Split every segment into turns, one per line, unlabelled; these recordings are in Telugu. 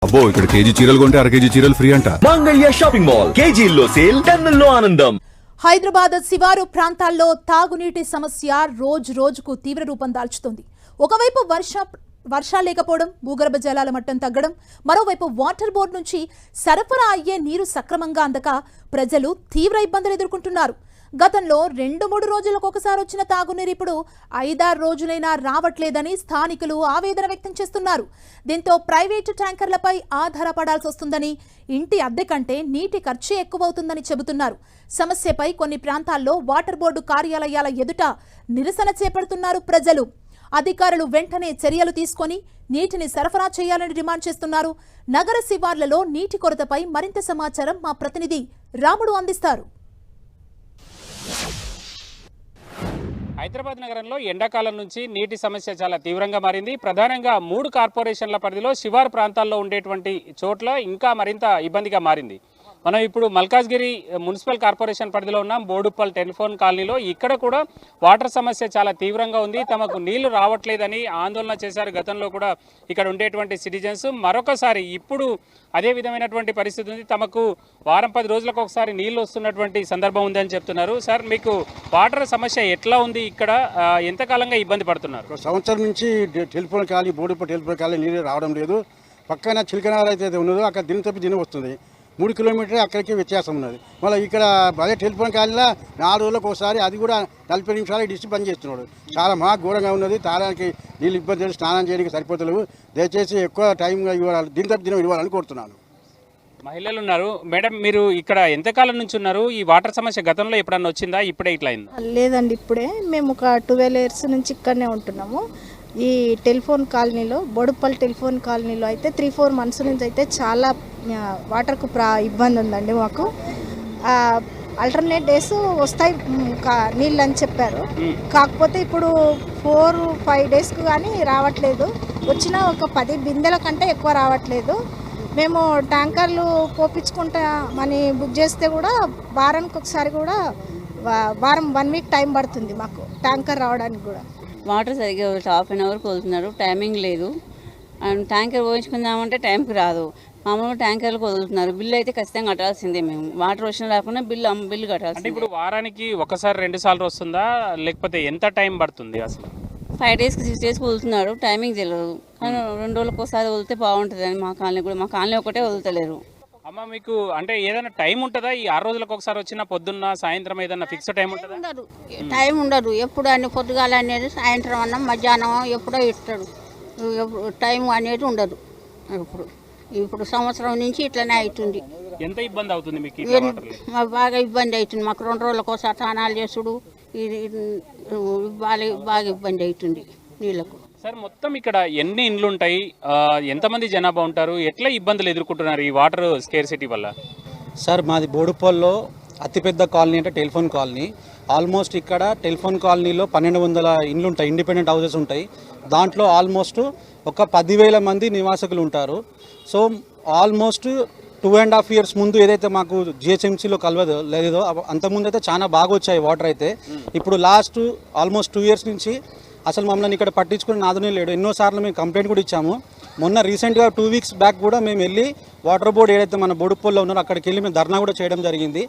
అబ్బో ఇక్కడ కేజీ చీరలు కొంటే అర కేజీ చీరలు ఫ్రీ అంట.
మంగళ్య షాపింగ్ మాల్ కేజీల్లో సేల్, టన్నుల్లో ఆనందం.
హైదరాబాద్ శివారు ప్రాంతాల్లో తాగునీటి సమస్య రోజు రోజుకు తీవ్ర రూపం దాల్చుతోంది. ఒకవైపు వర్షాలు లేకపోవడం, భూగర్భ జలాల మట్టం తగ్గడం, మరోవైపు వాటర్ బోర్డు నుంచి సరఫరా అయ్యే నీరు సక్రమంగా అందక ప్రజలు తీవ్ర ఇబ్బందులు ఎదుర్కొంటున్నారు. గతంలో 2-3 రోజులకు ఒకసారి వచ్చిన తాగునీరు ఇప్పుడు 5-6 రోజులైనా రావట్లేదని స్థానికులు ఆవేదన వ్యక్తం చేస్తున్నారు. దీంతో ప్రైవేటు ట్యాంకర్లపై ఆధారపడాల్సి వస్తుందని, ఇంటి అద్దె కంటే నీటి ఖర్చు ఎక్కువవుతుందని చెబుతున్నారు. సమస్యపై కొన్ని ప్రాంతాల్లో వాటర్ బోర్డు కార్యాలయాల ఎదుట నిరసన చేపడుతున్నారు ప్రజలు. అధికారులు వెంటనే చర్యలు తీసుకొని నీటిని సరఫరా చేయాలని డిమాండ్ చేస్తున్నారు. నగర శివార్లలో నీటి కొరతపై మరింత సమాచారం మా ప్రతినిధి రాముడు అందిస్తారు.
హైదరాబాద్ నగరంలో ఎండాకాలం నుంచి నీటి సమస్య చాలా తీవ్రంగా మారింది. ప్రధానంగా 3 కార్పొరేషన్ల పరిధిలో శివారు ప్రాంతాల్లో ఉండేటువంటి చోట్ల ఇంకా మరింత ఇబ్బందిగా మారింది. మనం ఇప్పుడు మల్కాజ్గిరి మున్సిపల్ కార్పొరేషన్ పరిధిలో ఉన్నాం. బోడుప్పల్ టెలిఫోన్ కాలనీలో ఇక్కడ కూడా వాటర్ సమస్య చాలా తీవ్రంగా ఉంది. తమకు నీళ్లు రావట్లేదని ఆందోళన చేశారు గతంలో కూడా ఇక్కడ ఉండేటువంటి సిటిజన్స్. మరొకసారి ఇప్పుడు అదే విధమైనటువంటి పరిస్థితి ఉంది. తమకు వారం 10 రోజులకు ఒకసారి నీళ్లు వస్తున్నటువంటి సందర్భం ఉందని చెప్తున్నారు. సార్, మీకు వాటర్ సమస్య ఎట్లా ఉంది? ఇక్కడ ఎంతకాలంగా ఇబ్బంది పడుతున్నారు?
సంవత్సరం నుంచి telephone colony, Boduppal telephone colony నీళ్ళు రావడం లేదు. పక్కన చిలకనాలు అయితే ఉన్నదో అక్కడ దిన తప్పి దిన వస్తుంది. 3 కిలోమీటర్లు అక్కడికి వ్యత్యాసం ఉన్నది. మళ్ళీ ఇక్కడ అదే టెలిఫోన్ కాలనీలో 4 రోజులకు ఒకసారి, అది కూడా 40 నిమిషాలు డిస్ట్రిక్ట్ పని చేస్తున్నాడు. చాలా ఘోరంగా ఉన్నది. తాగడానికి నీళ్ళు ఇబ్బంది, స్నానం చేయడానికి సరిపోతలేవు. దయచేసి ఎక్కువ టైం ఇవ్వాలి, దిన తప్పి దినం ఇవ్వాలని కోరుతున్నాను.
మహిళలు ఉన్నారు. మేడం, మీరు ఇక్కడ ఎంతకాలం నుంచి ఉన్నారు? ఈ వాటర్ సమస్య గతంలో ఎప్పుడన్నా వచ్చిందా? ఇప్పుడే ఇట్లా అయిందా?
లేదండి, ఇప్పుడే. మేము ఒక 12 ఇయర్స్ నుంచి ఇక్కడనే ఉంటున్నాము. ఈ టెలిఫోన్ కాలనీలో, బోడుప్పల్ టెలిఫోన్ కాలనీలో అయితే 3-4 మంత్స్ నుంచి అయితే చాలా వాటర్కు ఇబ్బంది ఉందండి మాకు. ఆల్టర్నేట్ డేస్ వస్తాయి నీళ్ళు అని చెప్పారు. కాకపోతే ఇప్పుడు 4-5 డేస్కు కానీ రావట్లేదు. వచ్చిన ఒక 10 బిందెల కంటే ఎక్కువ రావట్లేదు. మేము ట్యాంకర్లు పోపించుకుంటా మనీ బుక్ చేస్తే కూడా వారానికి ఒకసారి కూడా 1 వీక్ టైం పడుతుంది మాకు ట్యాంకర్ రావడానికి కూడా.
వాటర్ సరిగ్గా హాఫ్ అన్ అవర్ వదులుతున్నారు, టైమింగ్ లేదు. అండ్ ట్యాంకర్ పోయించుకుందామంటే టైంకి రాదు. మామూలుగా ట్యాంకర్లు వదులుతున్నారు. బిల్లు అయితే ఖచ్చితంగా కట్టాల్సిందే. మేము వాటర్ వచ్చినా రాకుండా బిల్లు కట్టాల్సింది.
ఇప్పుడు వారానికి ఒకసారి 2 సార్లు వస్తుందా, లేకపోతే ఎంత టైం పడుతుంది? అసలు
5 డేస్కి 6 డేస్కి వదులుతున్నారు. టైమింగ్ తెలియదు. కానీ 2 రోజులకు ఒకసారి వదిలితే బాగుంటుంది అని మా కాలనీ కూడా. మా కాలనీ ఒకటే వదులుతలేరు.
అమ్మ, మీకు అంటే ఏదైనా టైం ఉంటుందా? ఈ 6 రోజులకు ఒకసారి వచ్చిన పొద్దున్న సాయంత్రం ఏదైనా ఫిక్స్ టైం ఉంటుందా?
టైం ఉండదు. ఎప్పుడు అన్ని పొద్దుగాల అనేది, సాయంత్రం అన్నం, మధ్యాహ్నం ఎప్పుడో ఇస్తాడు. టైం అనేది ఉండదు. ఇప్పుడు సంవత్సరం నుంచి ఇట్లనే అవుతుంది.
ఎంత ఇబ్బంది అవుతుంది మీకు?
బాగా ఇబ్బంది అవుతుంది మాకు. 2 రోజులకు ఒకసారి స్నానాలు చేసుడు బాగా ఇబ్బంది అవుతుంది నీళ్ళకు.
సార్, మొత్తం ఇక్కడ ఎన్ని ఇండ్లు ఉంటాయి? ఎంతమంది జనాభా ఉంటారు? ఎట్లా ఇబ్బందులు ఎదుర్కొంటున్నారు ఈ వాటర్ స్కేర్సిటీ వల్ల?
సార్, మాది బోడుప్పల్లో అతిపెద్ద కాలనీ అంటే టెలిఫోన్ కాలనీ. ఆల్మోస్ట్ ఇక్కడ టెలిఫోన్ కాలనీలో 1200 ఇండ్లు ఉంటాయి, ఇండిపెండెంట్ హౌసెస్ ఉంటాయి. దాంట్లో ఆల్మోస్ట్ ఒక 10,000 మంది నివాసకులు ఉంటారు. సో ఆల్మోస్ట్ 2.5 years ముందు ఏదైతే మాకు జిహెచ్ఎంసీలో లేదో అంతకుముందు అయితే చాలా బాగా వచ్చాయి వాటర్. అయితే ఇప్పుడు లాస్ట్ ఆల్మోస్ట్ 2 years నుంచి అసలు మమ్మల్ని ఇక్కడ పట్టించుకుని నాదనే లేడు. ఎన్నోసార్లు మేము కంప్లైంట్ కూడా ఇచ్చాము. మొన్న రీసెంట్గా 2 weeks బ్యాక్ కూడా మేము వెళ్ళి వాటర్ బోర్డు ఏదైతే మన బోడుప్పల్లో ఉన్నారో అక్కడికి వెళ్ళి మేము ధర్నా కూడా చేయడం జరిగింది.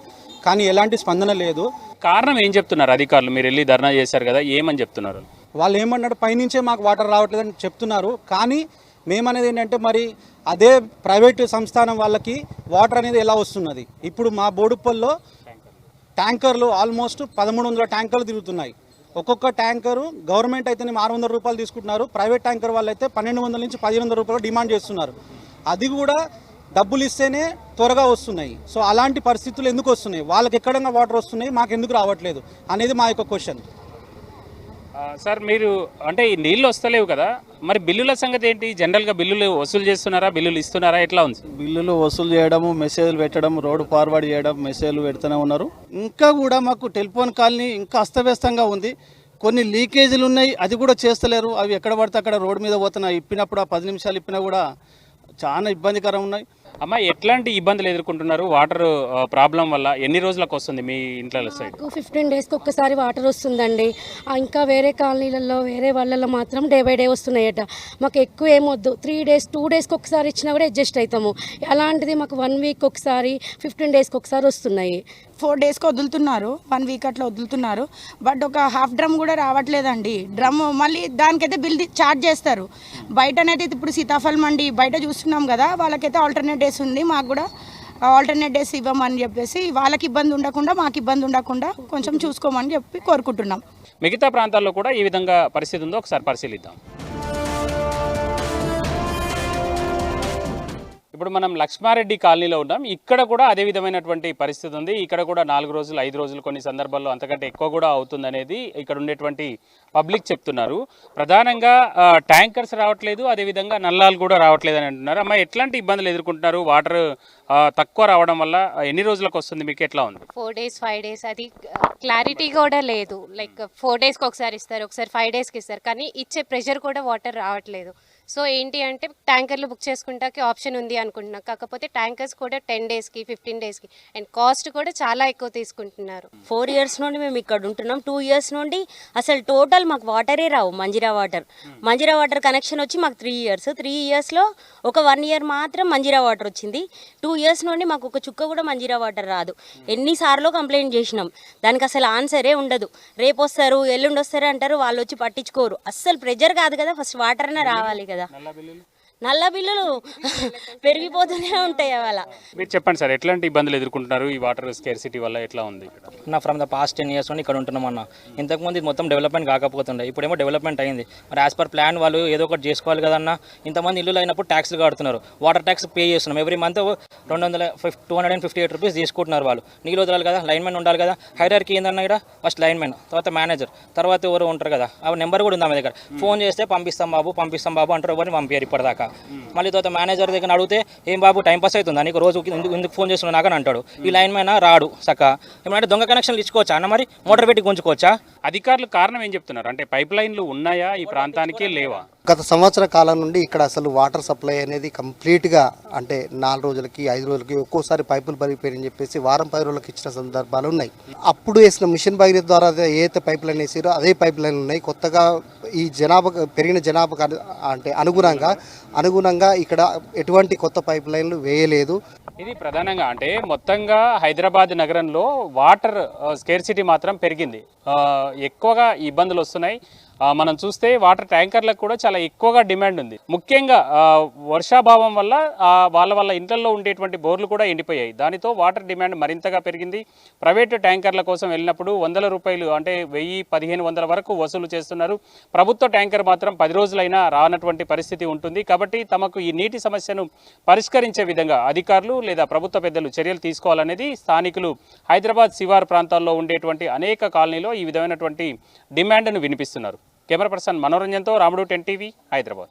కానీ ఎలాంటి స్పందన లేదు.
కారణం ఏం చెప్తున్నారు అధికారులు? మీరు వెళ్ళి ధర్నా చేశారు కదా, ఏమని చెప్తున్నారు?
వాళ్ళు ఏమన్నాడు, పైనుంచే మాకు వాటర్ రావట్లేదని చెప్తున్నారు. కానీ మేమనేది ఏంటంటే, మరి అదే ప్రైవేట్ సంస్థానం వాళ్ళకి వాటర్ అనేది ఎలా వస్తున్నది? ఇప్పుడు మా బోడుప్పల్లో ట్యాంకర్లు ఆల్మోస్ట్ 1300 ట్యాంకర్లు తిరుగుతున్నాయి. ఒక్కొక్క ట్యాంకరు గవర్నమెంట్ అయితేనే 600 రూపాయలు తీసుకుంటున్నారు. ప్రైవేట్ ట్యాంకర్ వాళ్ళు అయితే 1200 నుంచి 1500 రూపాయలు డిమాండ్ చేస్తున్నారు. అది కూడా డబ్బులు ఇస్తేనే త్వరగా వస్తున్నాయి. సో అలాంటి పరిస్థితులు ఎందుకు వస్తున్నాయి? వాళ్ళకి ఎక్కడన్నా వాటర్ వస్తున్నాయి, మాకు ఎందుకు రావట్లేదు అనేది మా యొక్క క్వశ్చన్.
సార్, మీరు అంటే ఈ నీళ్ళు వస్తలేవు కదా, మరి బిల్లుల సంగతి ఏంటి? జనరల్గా బిల్లులు వసూలు చేస్తున్నారా, బిల్లులు ఇస్తున్నారా, ఎట్లా ఉంది?
బిల్లులు వసూలు చేయడము, మెసేజ్లు పెట్టడం, రోడ్డు ఫార్వర్డ్ చేయడం, మెసేజ్లు పెడుతూనే ఉన్నారు. ఇంకా కూడా మాకు టెలిఫోన్ కాలనీ ఇంకా అస్తవ్యస్తంగా ఉంది. కొన్ని లీకేజీలు ఉన్నాయి, అది కూడా చేస్తలేరు. అవి ఎక్కడ పడితే అక్కడ రోడ్డు మీద పోతున్నాయి. ఇప్పినప్పుడు 10 నిమిషాలు ఇప్పినా కూడా చాలా ఇబ్బందికరం ఉన్నాయి.
అమ్మ ఎట్లాంటి ఇబ్బందులు ఎదుర్కొంటున్నారు వాటర్ ప్రాబ్లం వల్ల? ఎన్ని రోజులకు వస్తుంది మీ ఇంట్లో సైడ్?
15 డేస్కి ఒక్కసారి వాటర్ వస్తుందండి. ఇంకా వేరే కాలనీలలో వేరే వాళ్ళలో మాత్రం డే బై డే వస్తున్నాయట. మాకు ఎక్కువ ఏమొద్దు, 3 డేస్ 2 డేస్కి ఒకసారి ఇచ్చినా కూడా అడ్జస్ట్ అవుతాము. అలాంటిది మాకు 1 వీక్ ఒకసారి 15 డేస్కి ఒకసారి వస్తున్నాయి.
4 డేస్కి వదులుతున్నారు, 1 వీక్ అట్లా వదులుతున్నారు. బట్ ఒక హాఫ్ డ్రమ్ కూడా రావట్లేదండి. డ్రమ్ మళ్ళీ దానికైతే బిల్ ఛార్జ్ చేస్తారు. బయటనైతే ఇప్పుడు సీతాఫల్ మండి బయట చూస్తున్నాం కదా, వాళ్ళకైతే ఆల్టర్నేట్ డేస్ ఉంది. మాకు కూడా ఆల్టర్నేట్ డేస్ ఇవ్వమని చెప్పేసి వాళ్ళకి ఇబ్బంది ఉండకుండా మాకు ఇబ్బంది ఉండకుండా కొంచెం చూసుకోమని చెప్పి కోరుకుంటున్నాం.
మిగతా ప్రాంతాల్లో కూడా ఈ విధంగా పరిస్థితి ఉందో ఒకసారి పరిశీలిద్దాం. ఇప్పుడు మనం లక్ష్మారెడ్డి కాలనీలో ఉన్నాం. ఇక్కడ కూడా అదే విధమైనటువంటి పరిస్థితి ఉంది. ఇక్కడ కూడా 4 రోజులు 5 రోజులు కొన్ని సందర్భాల్లో అంతకంటే ఎక్కువ కూడా అవుతుందనేది ఇక్కడ ఉండేటువంటి పబ్లిక్ చెప్తున్నారు. ప్రధానంగా ట్యాంకర్స్ రావట్లేదు, అదేవిధంగా నల్లాలు కూడా రావట్లేదు అని అంటున్నారు. అమ్మ ఎట్లాంటి ఇబ్బందులు ఎదుర్కొంటున్నారు? వాటర్ తక్కువ రావడం వల్ల ఎన్ని రోజులకు వస్తుంది? మీకు ఎట్లా ఉంది?
4 డేస్ 5 డేస్ అది క్లారిటీ కూడా లేదు. లైక్ 4 డేస్కి ఒకసారి ఇస్తారు, ఒకసారి 5 డేస్కి ఇస్తారు, కానీ ఇచ్చే ప్రెషర్ కూడా వాటర్ రావట్లేదు. సో ఏంటి అంటే ట్యాంకర్లు బుక్ చేసుకుంటాకి ఆప్షన్ ఉంది అనుకుంటున్నాం. కాకపోతే ట్యాంకర్స్ కూడా 10 డేస్కి 15 డేస్కి అండ్ కాస్ట్ కూడా చాలా ఎక్కువ తీసుకుంటున్నారు.
4 ఇయర్స్ నుండి మేము ఇక్కడ ఉంటున్నాం. 2 ఇయర్స్ నుండి అసలు టోటల్ మాకు వాటరే రావు. మంజీరా వాటర్ కనెక్షన్ వచ్చి మాకు 3 ఇయర్స్. 3 ఇయర్స్లో ఒక 1 ఇయర్ మాత్రం మంజీరా వాటర్ వచ్చింది. 2 ఇయర్స్ నుండి మాకు ఒక చుక్క కూడా మంజీరా వాటర్ రాదు. ఎన్నిసార్లు కంప్లైంట్ చేసినాం, దానికి అసలు ఆన్సరే ఉండదు. రేపు వస్తారు, ఎల్లుండి వస్తారు అంటారు, వాళ్ళు వచ్చి పట్టించుకోరు. అస్సలు ప్రెజర్ కాదు కదా, ఫస్ట్ వాటర్ అనే రావాలి కదా. నల్ల బిల్లులు పెరిగిపోతూనే ఉంటాయి అలా.
మీరు చెప్పండి సార్, ఎట్లాంటి ఇబ్బందులు ఎదుర్కొంటున్నారు ఈ వాటర్ స్కేర్సిటీ వల్ల? ఎట్లా ఉంది ఇక్కడ?
ఫ్రమ్ ద పాస్ట్ 10 ఇయర్స్ నుండి ఇక్కడ ఉంటున్నాం అన్న. ఇంతకుముందు ఇది మొత్తం డెవలప్మెంట్ కాకపోతుండే, ఇప్పుడేమో డెవలప్మెంట్ అయింది. మరి యాజ్ పర్ ప్లాన్ వాళ్ళు ఏదో ఒకటి చేసుకోవాలి కదన్న. ఇంతమంది ఇల్లు అయినప్పుడు ట్యాక్స్లు కడుతున్నారు, వాటర్ ట్యాక్స్ పే చేస్తున్నాం. ఎవ్రీ మంత్ 258 రూపీస్ తీసుకుంటున్నారు వాళ్ళు. నీళ్ళు వదలాలి కదా, లైన్మెన్ ఉండాలి కదా. హైరార్కీ ఏందన్న ఇక్కడ? ఫస్ట్ లైన్మెన్, తర్వాత మేనేజర్, తర్వాత ఎవరు ఉంటారు కదా. ఆ నెంబర్ కూడా ఉంది ఆమె దగ్గర. ఫోన్ చేస్తే పంపిస్తాం బాబు అంటారు, ఎవరిని పంపించారు ఇప్పటిదాకా. మళ్ళీ తర్వాత మేనేజర్ దగ్గర అడిగితే, ఏం బాబు టైంపాస్ అవుతుందా నీకు, రోజు ఎందుకు ఫోన్ చేస్తున్నా నాకని అంటాడు. ఈ లైన్ మ్యాన్ రాడు సక్క. ఏమంటే దొంగ కనెక్షన్లు ఇచ్చుకోవచ్చా అన్న? మరి మోటార్ పెట్టి గుంజుకోవచ్చా?
అధికారులు కారణం ఏం చెప్తున్నారు అంటే పైప్ లైన్లు ఉన్నాయా ఈ ప్రాంతానికి, లేవా?
గత సంవత్సర కాలం నుండి ఇక్కడ అసలు వాటర్ సప్లై అనేది కంప్లీట్గా అంటే 4 రోజులకి 5 రోజులకి ఒక్కోసారి పైపులు పడిపోయాయని చెప్పేసి వారం 10 రోజులకి ఇచ్చిన సందర్భాలు ఉన్నాయి. అప్పుడు వేసిన మిషన్ భగీరథ ద్వారా ఏదైతే పైప్ లైన్ వేసారో అదే పైప్ లైన్లు ఉన్నాయి. కొత్తగా ఈ పెరిగిన జనాభా అంటే అనుగుణంగా ఇక్కడ ఎటువంటి కొత్త పైప్ లైన్లు వేయలేదు.
ఇది ప్రధానంగా అంటే మొత్తంగా హైదరాబాద్ నగరంలో వాటర్ స్కేర్సిటీ మాత్రం పెరిగింది, ఎక్కువగా ఇబ్బందులు వస్తున్నాయి. మనం చూస్తే వాటర్ ట్యాంకర్లకు కూడా చాలా ఎక్కువగా డిమాండ్ ఉంది. ముఖ్యంగా వర్షాభావం వల్ల వాళ్ళ ఇంట్లలో ఉండేటువంటి బోర్లు కూడా ఎండిపోయాయి. దానితో వాటర్ డిమాండ్ మరింతగా పెరిగింది. ప్రైవేటు ట్యాంకర్ల కోసం వెళ్ళినప్పుడు 100 రూపాయలు అంటే 1000-1500 వరకు వసూలు చేస్తున్నారు. ప్రభుత్వ ట్యాంకర్ మాత్రం 10 రోజులైనా రానటువంటి పరిస్థితి ఉంటుంది. కాబట్టి తమకు ఈ నీటి సమస్యను పరిష్కరించే విధంగా అధికారులు లేదా ప్రభుత్వ పెద్దలు చర్యలు తీసుకోవాలనేది స్థానికులు హైదరాబాద్ శివారు ప్రాంతాల్లో ఉండేటువంటి అనేక కాలనీలో ఈ విధమైనటువంటి డిమాండ్ను వినిపిస్తున్నారు. కెమెరా పర్సన్ మనోరంజన్తో రాముడు 10 టీవీ హైదరాబాద్.